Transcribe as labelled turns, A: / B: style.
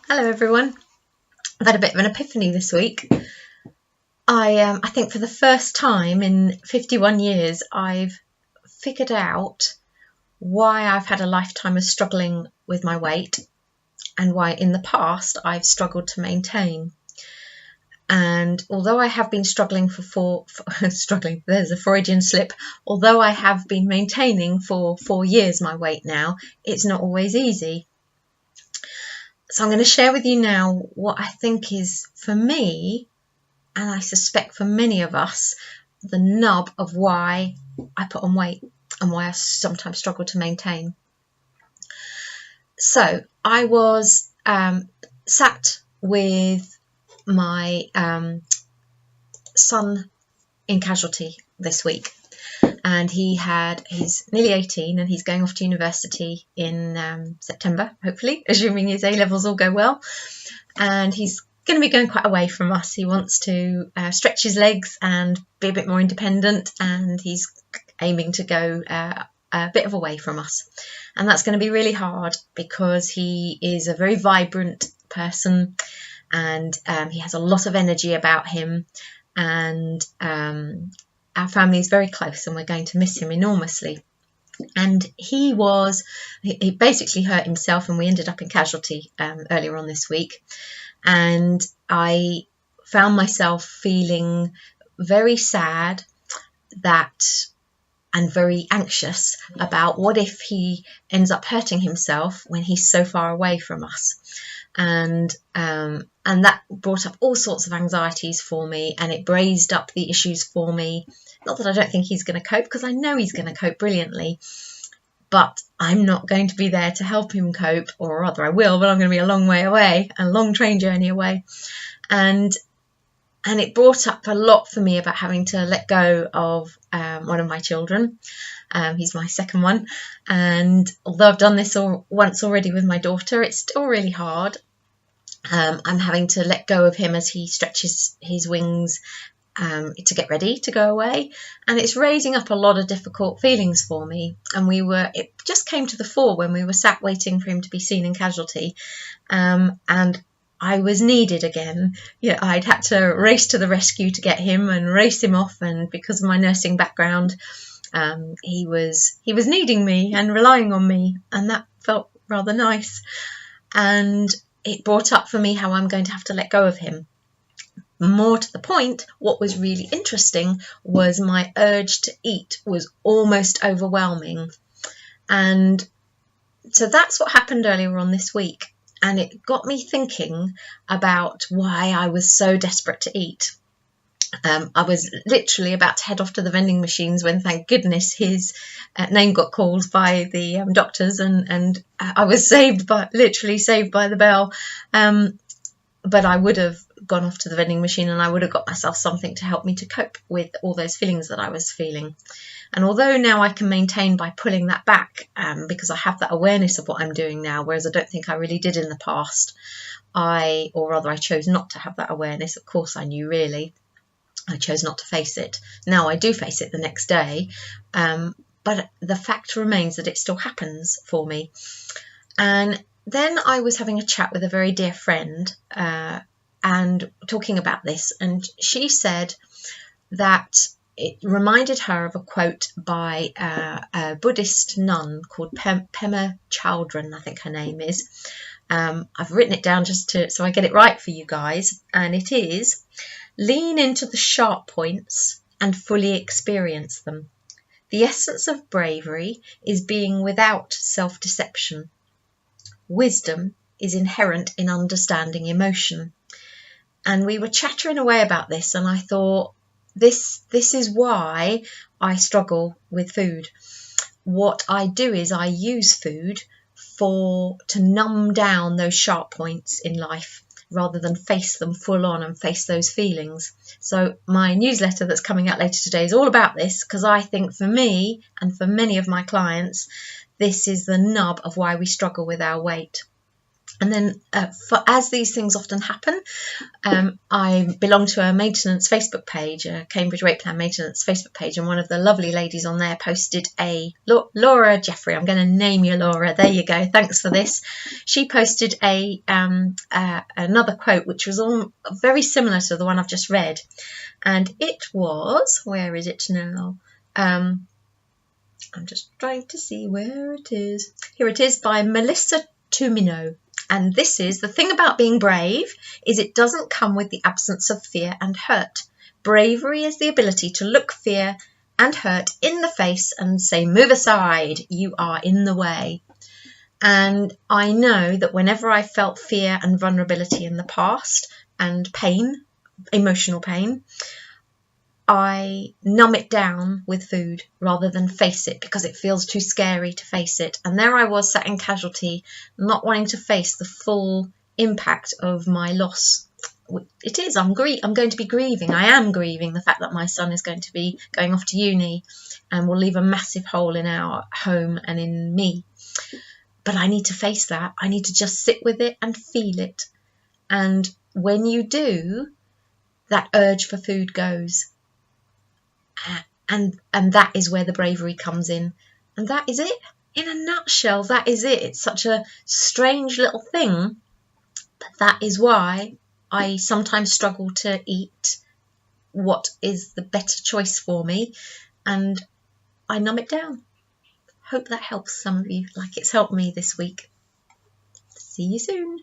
A: Hello everyone. I've had a bit of an epiphany this week. I think for the first time in 51 years I've figured out why I've had a lifetime of struggling with my weight and why in the past I've struggled to maintain. And although I have been struggling there's a Freudian slip, although I have been maintaining for 4 years my weight now, it's not always easy. So I'm going to share with you now what I think is, for me, and I suspect for many of us, the nub of why I put on weight and why I sometimes struggle to maintain. So I was sat with my son in casualty this week, and he's nearly 18 and he's going off to university in September, hopefully, assuming his A-levels all go well, and he's going to be going quite away from us. He wants to stretch his legs and be a bit more independent, and he's aiming to go a bit of away from us, and that's going to be really hard because he is a very vibrant person and he has a lot of energy about him, and our family is very close and we're going to miss him enormously. And he basically hurt himself and we ended up in casualty earlier on this week. And I found myself feeling very sad and very anxious about what if he ends up hurting himself when he's so far away from us. And that brought up all sorts of anxieties for me, and it braised up the issues for me. Not that I don't think he's going to cope, because I know he's going to cope brilliantly, but I'm not going to be there to help him cope, or rather I will, but I'm going to be a long way away, a long train journey away. And it brought up a lot for me about having to let go of one of my children. He's my second one, and although I've done this once already with my daughter, it's still really hard. I'm having to let go of him as he stretches his wings to get ready to go away, and it's raising up a lot of difficult feelings for me. And it just came to the fore when we were sat waiting for him to be seen in casualty, and I was needed again. Yeah, I'd had to race to the rescue to get him and race him off, and because of my nursing background, he was needing me and relying on me, and that felt rather nice. And it brought up for me how I'm going to have to let go of him. More to the point, what was really interesting was my urge to eat was almost overwhelming. And so that's what happened earlier on this week. And it got me thinking about why I was so desperate to eat. I was literally about to head off to the vending machines when, thank goodness, his name got called by the doctors, and I was literally saved by the bell. But I would have gone off to the vending machine and I would have got myself something to help me to cope with all those feelings that I was feeling. And although now I can maintain by pulling that back, because I have that awareness of what I'm doing now, whereas I don't think I really did in the past, I chose not to have that awareness. Of course I knew, really. I chose not to face it. Now I do face it the next day, but the fact remains that it still happens for me. And then I was having a chat with a very dear friend and talking about this, and she said that it reminded her of a quote by a Buddhist nun called Pema Chaldron, I think her name is. I've written it down so I get it right for you guys, and it is: lean into the sharp points and fully experience them. The essence of bravery is being without self-deception. Wisdom is inherent in understanding emotion. And we were chattering away about this, and I thought, this is why I struggle with food. What I do is I use food to numb down those sharp points in life, rather than face them full on and face those feelings. So my newsletter that's coming out later today is all about this, because I think for me and for many of my clients, this is the nub of why we struggle with our weight. And then as these things often happen, I belong to a maintenance Facebook page, a Cambridge Rate Plan maintenance Facebook page, and one of the lovely ladies on there posted Laura Jeffrey, I'm going to name you Laura, there you go, thanks for this. She posted another quote which was all very similar to the one I've just read, and it was, where is it now? I'm just trying to see where it is. Here it is, by Melissa Tumino. And this is, the thing about being brave is it doesn't come with the absence of fear and hurt. Bravery is the ability to look fear and hurt in the face and say, move aside, you are in the way. And I know that whenever I felt fear and vulnerability in the past and pain, emotional pain, I numb it down with food rather than face it, because it feels too scary to face it. And there I was, sat in casualty, not wanting to face the full impact of my loss. It is, I'm going to be grieving. I am grieving the fact that my son is going to be going off to uni and will leave a massive hole in our home and in me. But I need to face that. I need to just sit with it and feel it. And when you do, that urge for food goes. And that is where the bravery comes in. And that is it. In a nutshell, that is it. It's such a strange little thing, but that is why I sometimes struggle to eat what is the better choice for me, and I numb it down. Hope that helps some of you like it's helped me this week. See you soon.